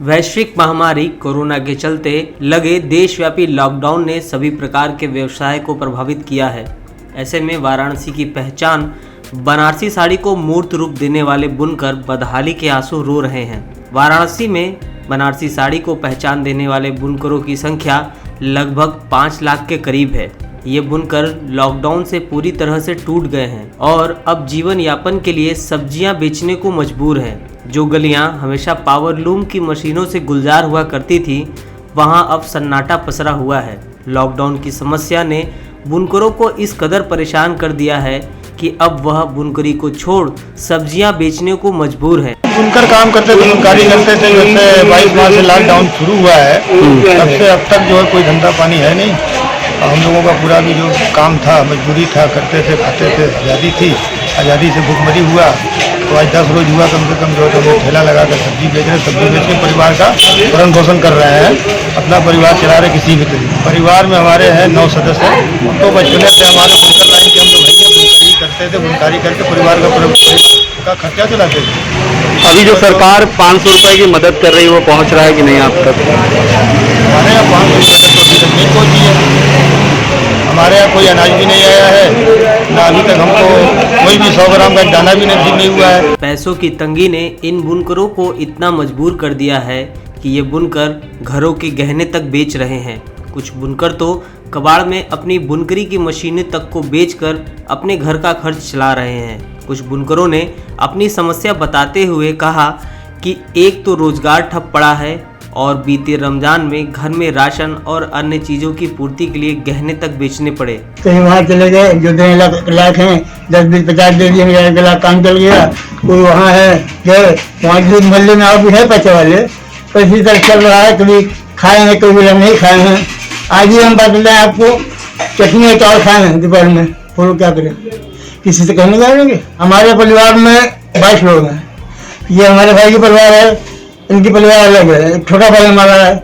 वैश्विक महामारी कोरोना के चलते लगे देशव्यापी लॉकडाउन ने सभी प्रकार के व्यवसाय को प्रभावित किया है। ऐसे में वाराणसी की पहचान बनारसी साड़ी को मूर्त रूप देने वाले बुनकर बदहाली के आंसू रो रहे हैं। वाराणसी में बनारसी साड़ी को पहचान देने वाले बुनकरों की संख्या लगभग 5 लाख के करीब है। ये बुनकर लॉकडाउन से पूरी तरह से टूट गए हैं और अब जीवन यापन के लिए सब्जियां बेचने को मजबूर हैं। जो गलियां हमेशा पावर लूम की मशीनों से गुलजार हुआ करती थी, वहां अब सन्नाटा पसरा हुआ है। लॉकडाउन की समस्या ने बुनकरों को इस कदर परेशान कर दिया है कि अब वह बुनकरी को छोड़ सब्जियां बेचने को मजबूर है। बुनकर काम करते थे, बुनकारी करते थे। जैसे 22 मार्च से लॉकडाउन शुरू हुआ है, तब से अब तक जो है कोई धंधा पानी है नहीं। हम लोगों का पूरा भी जो काम था, मजबूरी था, करते थे, खाते थे। आज़ादी थी, आज़ादी से भूखमरी हुआ तो आज 10 रोज हुआ कम से कम जो है ठेला लगाकर सब्जी बेच रहे, सब्जी बेच के परिवार का भरण पोषण कर रहे हैं, अपना परिवार चला रहे किसी भी तरीके। परिवार में हमारे हैं 9 सदस्य। तो बचपने से हमारे बुनकर लाइन के हम लोग हैं, बुनकरी करते थे, बुनकारी करके परिवार का खर्चा चलाते थे। अभी जो सरकार 500 रुपये की मदद कर रही है वो पहुंच रहा है कि नहीं आप तक? हमारे यहाँ 500 रुपये तो अभी तक नहीं पहुँची है। हमारे यहाँ कोई अनाज भी नहीं आया है, ना अभी तक हमको कोई भी 100 ग्राम का दाना भी नसीब नहीं हुआ है। पैसों की तंगी ने इन बुनकरों को इतना मजबूर कर दिया है कि ये बुनकर घरों के गहने तक बेच रहे हैं। कुछ बुनकर तो कबाड़ में अपनी बुनकरी की मशीनें तक को बेचकर अपने घर का खर्च चला रहे हैं। कुछ बुनकरों ने अपनी समस्या बताते हुए कहा कि एक तो रोजगार ठप पड़ा है और बीते रमजान में घर में राशन और अन्य चीजों की पूर्ति के लिए गहने तक बेचने पड़े। कहीं वहाँ चले गए, जो देने लायक हैं 10, 20, 50 दे दिए, मेरा लाख काम चल गया। कोई वहाँ है जो वहाँ के मोहल्ले में और भी है पैसे वाले, तो इसी तरह चल रहा है। कभी खाए हैं, कभी नहीं खाए हैं। आज ही हम बता दें आपको, चटनी और चावल खाए हैं दोपहर में, वो क्या करें, किसी से कहने जाएंगे। हमारे परिवार में 22 लोग हैं। ये हमारे भाई की परिवार है, इनकी परिवार अलग है। छोटा भाई हमारा है,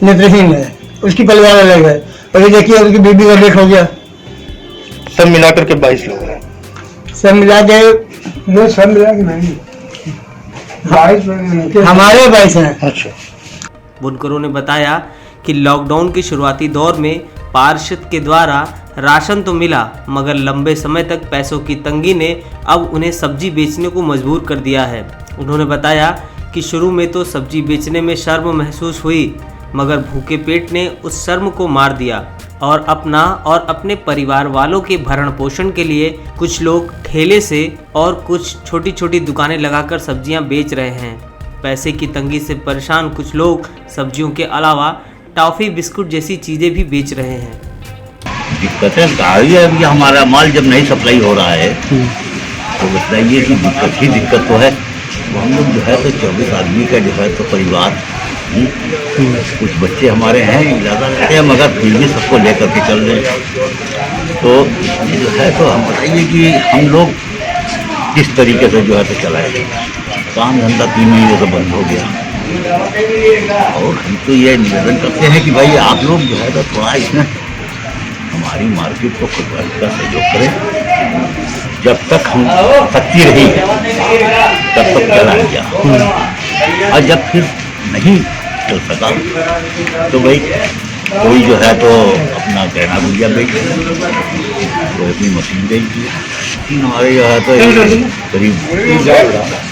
नेत्रहीन है, उसकी परिवार अलग है। और ये देखिए उनकी बीबी का डेथ हो गया। सब मिलाकर के 22 लोग हैं। सब मिला के नहीं, 22 हमारे 22 हैं। अच्छा। बुनकरों ने बताया कि लॉकडाउन के शुरुआती दौर में पार्षद के द्वारा राशन तो मिला, मगर लंबे समय तक पैसों की तंगी ने अब उन्हें सब्जी बेचने को मजबूर कर दिया है। उन्होंने बताया कि शुरू में तो सब्जी बेचने में शर्म महसूस हुई, मगर भूखे पेट ने उस शर्म को मार दिया और अपना और अपने परिवार वालों के भरण पोषण के लिए कुछ लोग ठेले से और कुछ छोटी छोटी दुकानें लगाकर सब्जियां बेच रहे हैं। पैसे की तंगी से परेशान कुछ लोग सब्जियों के अलावा टॉफी, बिस्कुट जैसी चीजें भी बेच रहे हैं। दिक्कतें गाड़ी है कि हमारा माल जब नहीं सप्लाई हो रहा है तो बताइए कि दिक्कत ही दिक्कत तो है। हम लोग जो है तो 24 आदमी का जो है तो परिवार, कुछ बच्चे हमारे हैं, ज़्यादा रहते हैं, मगर फिर भी सबको लेकर के चल रहे हैं। तो जो है तो हम बताइए कि हम लोग किस तरीके से जो है तो चलाएं। काम धंधा 3 महीने से बंद हो गया और हम तो ये निवेदन करते हैं कि भाई आप लोग जो है तो थोड़ा इसमें हमारी मार्केट को खुद का सहयोग करें। जब तक हम शक्ति रही तब तक चला गया, और जब फिर नहीं चल सका तो भाई कोई जो है तो अपना गहना गुड़िया बेच तो अपनी मशीन बेच दी। हमारे जो है तो करीब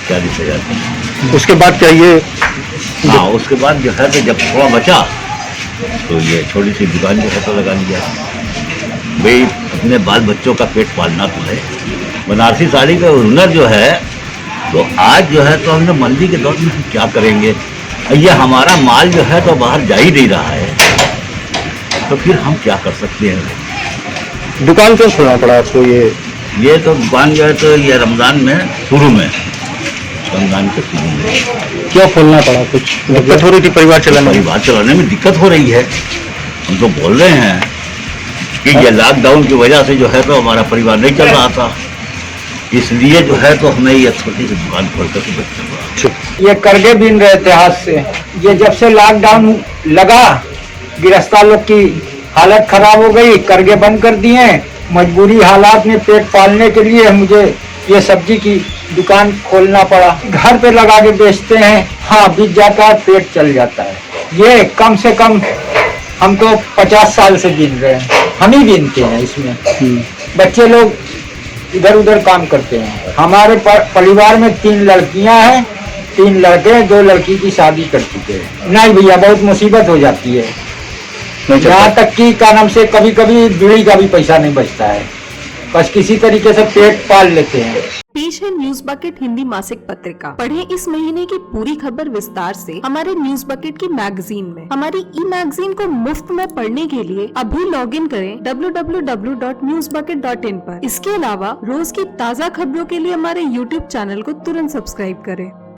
40,000। उसके बाद क्या ये? हाँ, उसके बाद जो है तो जब थोड़ा बचा तो ये छोटी सी दुकान जो है तो लगा लिया। भाई अपने बाल बच्चों का पेट पालना तो है। बनारसी साड़ी का हुनर जो है तो आज जो है तो हमने मंदी के दौर में क्या करेंगे। ये हमारा माल जो है तो बाहर जा ही नहीं रहा है, तो फिर हम क्या कर सकते हैं। दुकान क्यों खोलना पड़ा आपको? ये तो दुकान जो है तो ये रमज़ान में शुरू में, रमज़ान के शुरू में क्यों खोलना पड़ा? कुछ दिक्कत हो रही थी परिवार चलाने में दिक्कत हो रही है। हम तो बोल रहे हैं कि ये लॉकडाउन की वजह से जो है तो हमारा परिवार नहीं चल रहा था, इसलिए जो है तो हमें ये छोटी सी दुकान खोल कर के बैठे। ये करगे बीन रहे थे हाथ से। ये जब से लॉकडाउन लगा, गिरफ्तार लोग की हालत खराब हो गई, करगे बंद कर दिए। मजबूरी हालात में पेट पालने के लिए मुझे ये सब्जी की दुकान खोलना पड़ा, घर पे लगा के बेचते हैं, हाँ बीत जाता है, पेट चल जाता है। ये कम से कम हम तो 50 साल से बीन रहे हैं, हम ही बीनते हैं इसमें। बच्चे लोग इधर उधर काम करते हैं। हमारे परिवार में 3 लड़कियां हैं, 3 लड़के, 2 लड़की की शादी कर चुके हैं। नहीं भैया, बहुत मुसीबत हो जाती है, यहाँ तक कि क्या नाम से कभी कभी बीड़ी का भी पैसा नहीं बचता है, बस किसी तरीके से पेट पाल लेते हैं। पेश है न्यूज बकेट हिंदी मासिक पत्रिका। पढ़ें इस महीने की पूरी खबर विस्तार से हमारे न्यूज बकेट की मैगजीन में। हमारी ई मैगजीन को मुफ्त में पढ़ने के लिए अभी लॉगिन करें www.newsbucket.in पर। इसके अलावा रोज की ताज़ा खबरों के लिए हमारे YouTube चैनल को तुरंत सब्सक्राइब करें।